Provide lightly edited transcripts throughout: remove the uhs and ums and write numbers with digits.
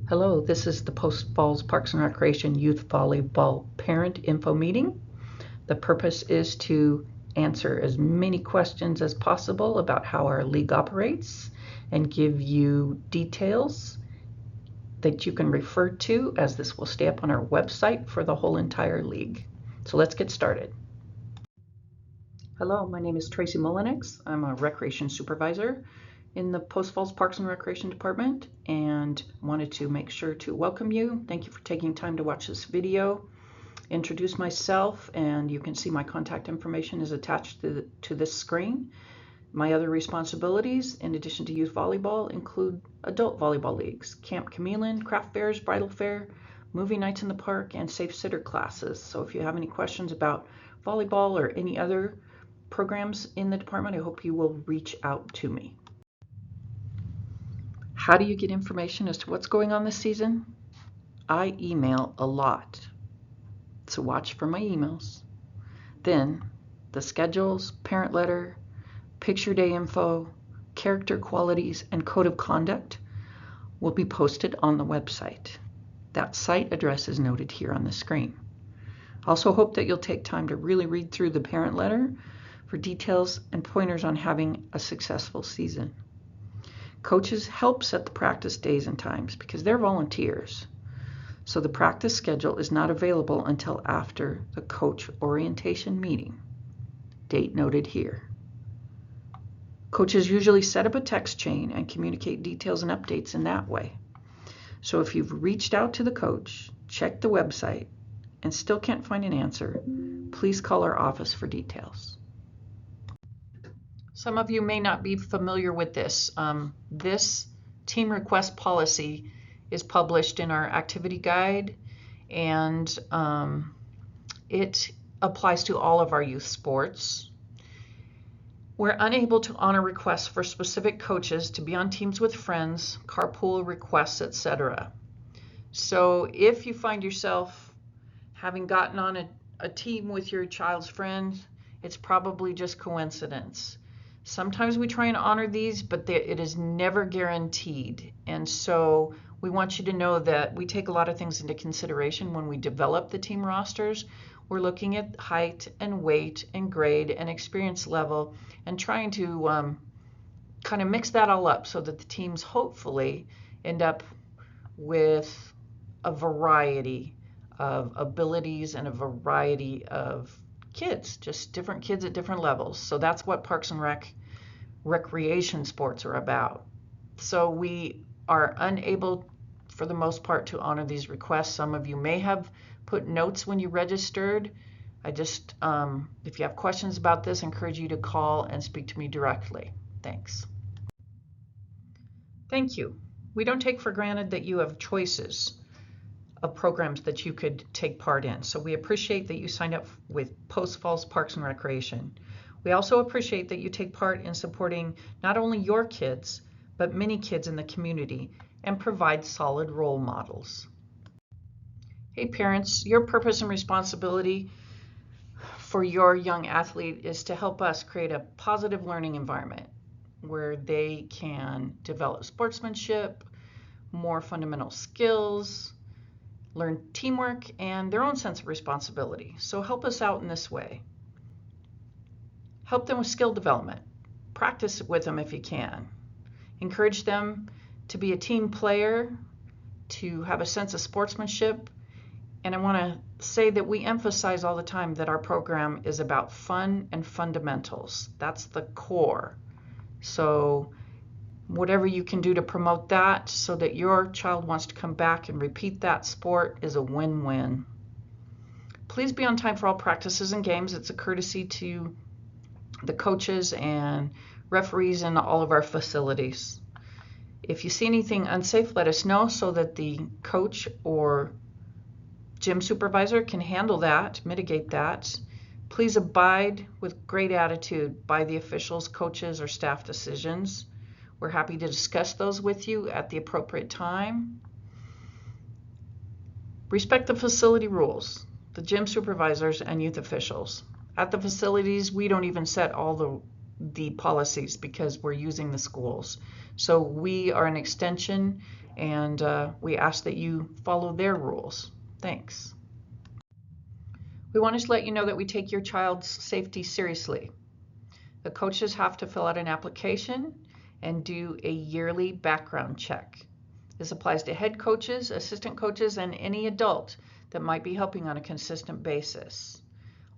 Hello, this is the Post Falls Parks and Recreation Youth Volleyball Parent Info Meeting. The purpose is to answer as many questions as possible about how our league operates and give you details that you can refer to, as this will stay up on our website for the whole entire league. So let's get started. Hello, my name is Tracy Mullenix. I'm a recreation supervisor in the Post Falls Parks and Recreation Department, and wanted to make sure to welcome you. Thank you for taking time to watch this video. Introduce myself, and you can see my contact information is attached to this screen. My other responsibilities, in addition to youth volleyball, include adult volleyball leagues, Camp Chameleon, craft fairs, bridal fair, movie nights in the park, and safe sitter classes. So if you have any questions about volleyball or any other programs in the department, I hope you will reach out to me. How do you get information as to what's going on this season? I email a lot, so watch for my emails. Then the schedules, parent letter, picture day info, character qualities, and code of conduct will be posted on the website. That site address is noted here on the screen. I also hope that you'll take time to really read through the parent letter for details and pointers on having a successful season. Coaches help set the practice days and times because they're volunteers. So the practice schedule is not available until after the coach orientation meeting. Date noted here. Coaches usually set up a text chain and communicate details and updates in that way. So if you've reached out to the coach, checked the website, and still can't find an answer, please call our office for details. Some of you may not be familiar with this. This team request policy is published in our activity guide, and it applies to all of our youth sports. We're unable to honor requests for specific coaches to be on teams with friends, carpool requests, etc. So if you find yourself having gotten on a team with your child's friend, it's probably just coincidence. Sometimes we try and honor these, but it is never guaranteed. And so we want you to know that we take a lot of things into consideration when we develop the team rosters. We're looking at height and weight and grade and experience level and trying to kind of mix that all up so that the teams hopefully end up with a variety of abilities and a variety of kids, just different kids at different levels. So that's what Parks and recreation sports are about. So we are unable, for the most part, to honor these requests. Some of you may have put notes when you registered. I just, if you have questions about this, I encourage you to call and speak to me directly. Thanks. Thank you. We don't take for granted that you have choices of programs that you could take part in. So we appreciate that you signed up with Post Falls Parks and Recreation. We also appreciate that you take part in supporting not only your kids, but many kids in the community and provide solid role models. Hey parents, your purpose and responsibility for your young athlete is to help us create a positive learning environment where they can develop sportsmanship, more fundamental skills, learn teamwork, and their own sense of responsibility. So help us out in this way. Help them with skill development. Practice with them if you can. Encourage them to be a team player, to have a sense of sportsmanship. And I want to say that we emphasize all the time that our program is about fun and fundamentals. That's the core. So whatever you can do to promote that so that your child wants to come back and repeat that sport is a win-win. Please be on time for all practices and games. It's a courtesy to the coaches and referees in all of our facilities. If you see anything unsafe, let us know so that the coach or gym supervisor can handle that, mitigate that. Please abide with great attitude by the officials, coaches, or staff decisions. We're happy to discuss those with you at the appropriate time. Respect the facility rules, the gym supervisors and youth officials. At the facilities, we don't even set all the policies because we're using the schools. So we are an extension and we ask that you follow their rules. Thanks. We want to let you know that we take your child's safety seriously. The coaches have to fill out an application and do a yearly background check. This applies to head coaches, assistant coaches, and any adult that might be helping on a consistent basis.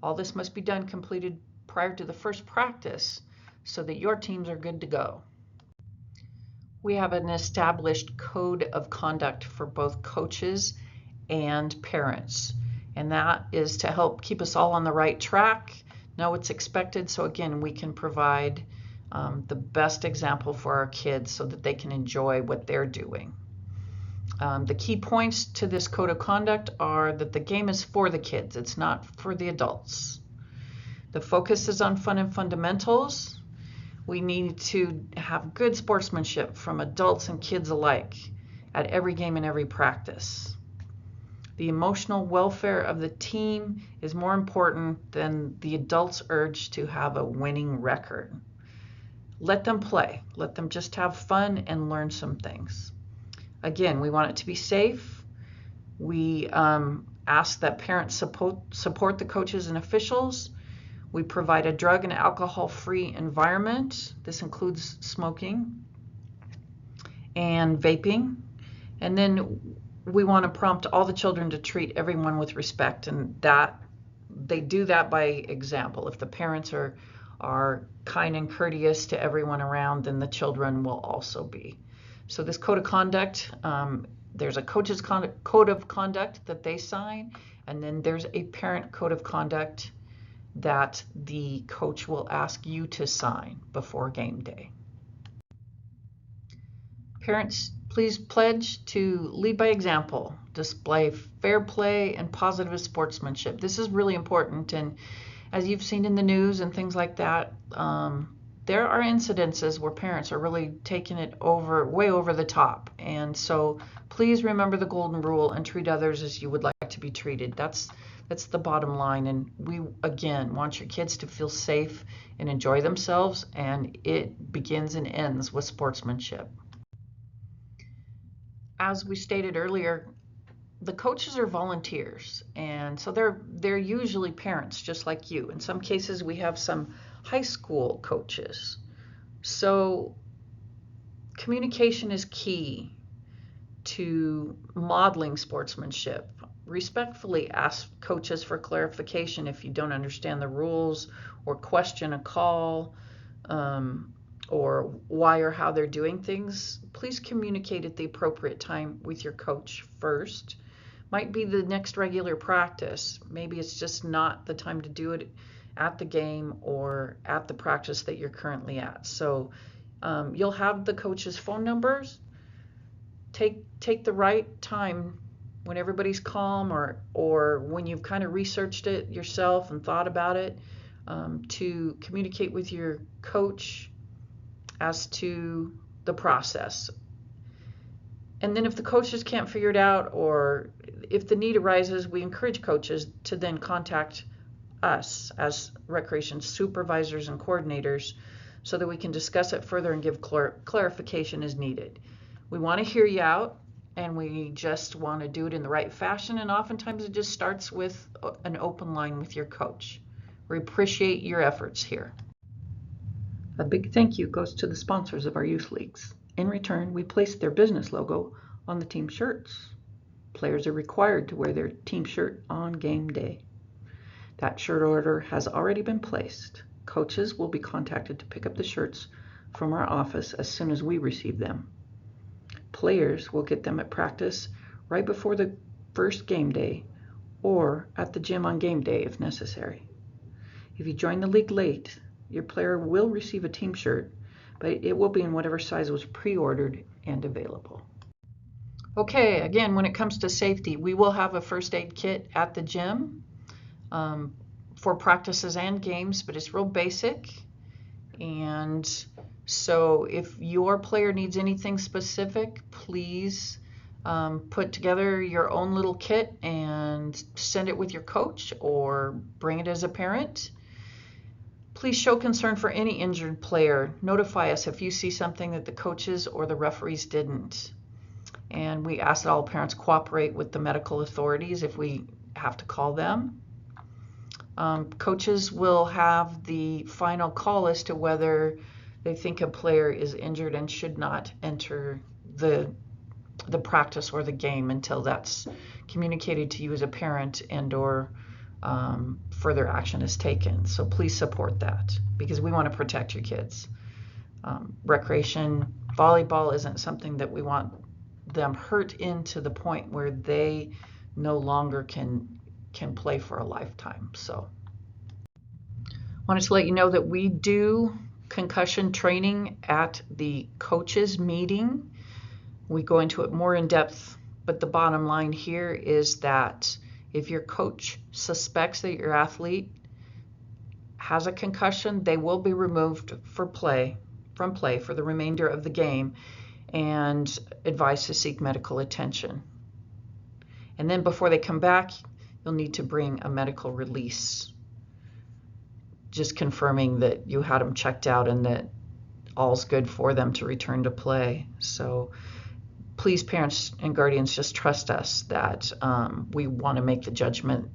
All this must be done completed prior to the first practice so that your teams are good to go. We have an established code of conduct for both coaches and parents, and that is to help keep us all on the right track, know what's expected, so again we can provide the best example for our kids so that they can enjoy what they're doing. The key points to this code of conduct are that the game is for the kids, it's not for the adults. The focus is on fun and fundamentals. We need to have good sportsmanship from adults and kids alike at every game and every practice. The emotional welfare of the team is more important than the adults' urge to have a winning record. Let them play. Let them just have fun and learn some things. Again, we want it to be safe. We ask that parents support the coaches and officials. We provide a drug and alcohol-free environment. This includes smoking and vaping. And then we want to prompt all the children to treat everyone with respect, and that they do that by example. If the parents are kind and courteous to everyone around, then the children will also be. So this code of conduct, there's a coach's code of conduct that they sign, and then there's a parent code of conduct that the coach will ask you to sign before game day. Parents, please pledge to lead by example, display fair play and positive sportsmanship. This is really important, and as you've seen in the news and things like that, there are incidences where parents are really taking it way over the top. And so please remember the golden rule and treat others as you would like to be treated. That's the bottom line. And we, again, want your kids to feel safe and enjoy themselves, and it begins and ends with sportsmanship. As we stated earlier, the coaches are volunteers, and so they're usually parents just like you. In some cases, we have some high school coaches. So communication is key to modeling sportsmanship. Respectfully ask coaches for clarification if you don't understand the rules or question a call or why or how they're doing things. Please communicate at the appropriate time with your coach first. Might be the next regular practice. Maybe it's just not the time to do it at the game or at the practice that you're currently at. So you'll have the coach's phone numbers. Take the right time when everybody's calm or when you've kind of researched it yourself and thought about it, to communicate with your coach as to the process. And then if the coaches can't figure it out, or if the need arises, we encourage coaches to then contact us as recreation supervisors and coordinators so that we can discuss it further and give clarification as needed. We want to hear you out, and we just want to do it in the right fashion, and oftentimes it just starts with an open line with your coach. We appreciate your efforts here. A big thank you goes to the sponsors of our youth leagues. In return, we place their business logo on the team shirts. Players are required to wear their team shirt on game day. That shirt order has already been placed. Coaches will be contacted to pick up the shirts from our office as soon as we receive them. Players will get them at practice right before the first game day or at the gym on game day if necessary. If you join the league late, your player will receive a team shirt, but it will be in whatever size was pre-ordered and available. Okay, again, when it comes to safety, we will have a first aid kit at the gym for practices and games, but it's real basic. And so if your player needs anything specific, please put together your own little kit and send it with your coach or bring it as a parent. Please show concern for any injured player. Notify us if you see something that the coaches or the referees didn't. and we ask that all parents cooperate with the medical authorities if we have to call them. Coaches will have the final call as to whether they think a player is injured and should not enter the practice or the game until that's communicated to you as a parent and or further action is taken. So please support that, because we want to protect your kids. Recreation volleyball isn't something that we want them hurt into the point where they no longer can play for a lifetime. So wanted to let you know that we do concussion training at the coaches meeting. We go into it more in depth, but the bottom line here is that if your coach suspects that your athlete has a concussion, they will be removed from play for the remainder of the game and advised to seek medical attention. And then before they come back, you'll need to bring a medical release, just confirming that you had them checked out and that all's good for them to return to play. So please, parents and guardians, just trust us that we want to make the judgment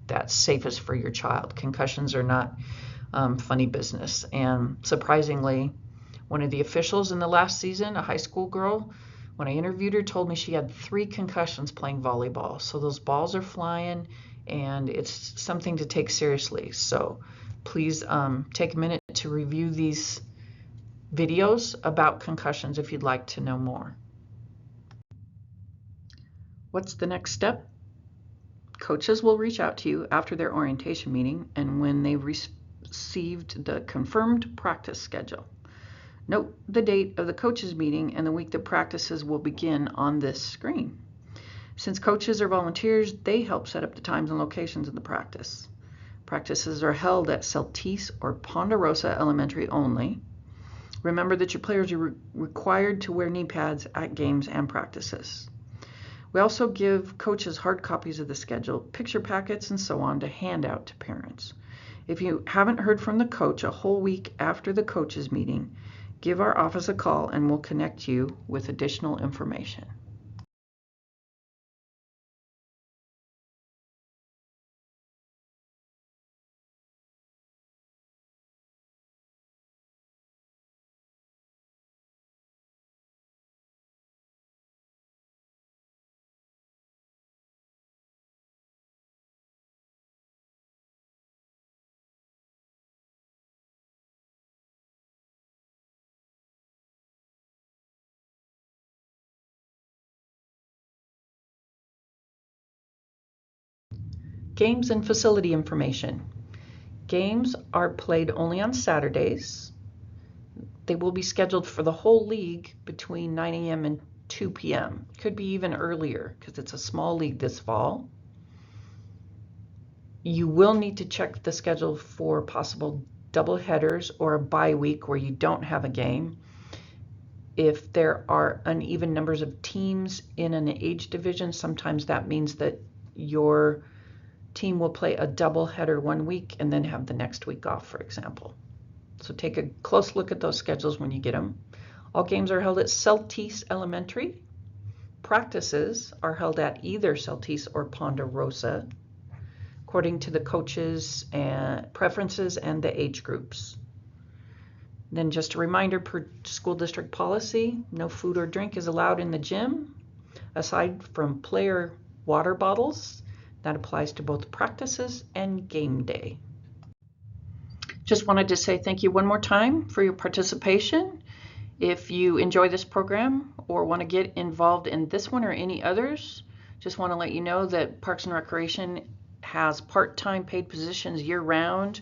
that's safest for your child. Concussions are not funny business. And surprisingly, one of the officials in the last season, a high school girl, when I interviewed her, told me she had 3 concussions playing volleyball. So those balls are flying, and it's something to take seriously. So please take a minute to review these videos about concussions if you'd like to know more. What's the next step? Coaches will reach out to you after their orientation meeting and when they've received the confirmed practice schedule. Note the date of the coaches meeting and the week that practices will begin on this screen. Since coaches are volunteers, they help set up the times and locations of the practice. Practices are held at Celtice or Ponderosa Elementary only. Remember that your players are required to wear knee pads at games and practices. We also give coaches hard copies of the schedule, picture packets, and so on to hand out to parents. If you haven't heard from the coach a whole week after the coaches meeting, give our office a call and we'll connect you with additional information. Games and facility information. Games are played only on Saturdays. They will be scheduled for the whole league between 9 a.m. and 2 p.m. Could be even earlier because it's a small league this fall. You will need to check the schedule for possible double headers or a bye week where you don't have a game. If there are uneven numbers of teams in an age division, sometimes that means that your team will play a double header one week and then have the next week off, for example. So take a close look at those schedules when you get them. All games are held at Celtice Elementary. Practices are held at either Celtice or Ponderosa, according to the coaches' and preferences and the age groups. Then just a reminder, per school district policy, no food or drink is allowed in the gym, aside from player water bottles. That applies to both practices and game day. Just wanted to say thank you one more time for your participation. If you enjoy this program or want to get involved in this one or any others, just want to let you know that Parks and Recreation has part-time paid positions year-round.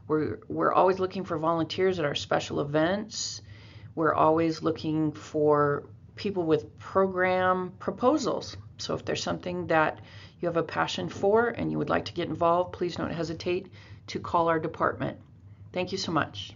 We're always looking for volunteers at our special events. We're always looking for people with program proposals. So if there's something that you have a passion for and you would like to get involved, please don't hesitate to call our department. Thank you so much.